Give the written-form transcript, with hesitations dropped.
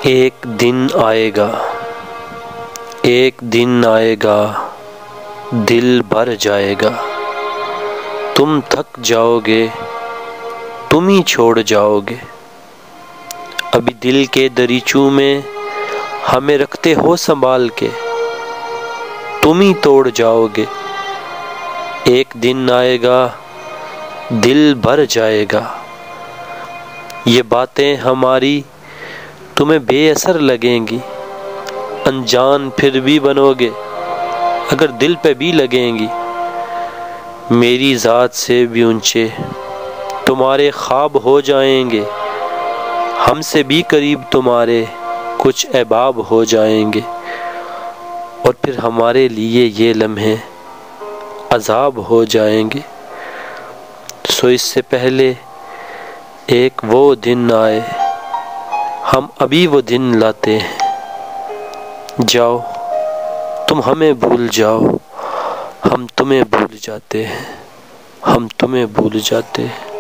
ایک دن آئے گا، ایک دن آئے گا، دل بھر جائے گا، تم تھک جاؤ گے، تم ہی چھوڑ جاؤ گے، ابھی دل کے دریچوں میں ہمیں رکھتے ہو سنبھال کے، تم ہی توڑ جاؤ گے، ایک دن آئے گا، دل بھر جائے گا، یہ باتیں ہماری تمہیں بے اثر لگیں گی، انجان پھر بھی بنو گے اگر دل پہ بھی لگیں گی، میری ذات سے بھی اونچے تمہارے خواب ہو جائیں گے، ہم سے بھی قریب تمہارے کچھ احباب ہو جائیں گے، اور پھر ہمارے لیے یہ لمحے عذاب ہو جائیں گے، سو اس سے پہلے ایک وہ دن آئے، ہم ابھی وہ دن لاتے ہیں، جاؤ تم ہمیں بھول جاؤ، ہم تمہیں بھول جاتے ہیں، ہم تمہیں بھول جاتے ہیں۔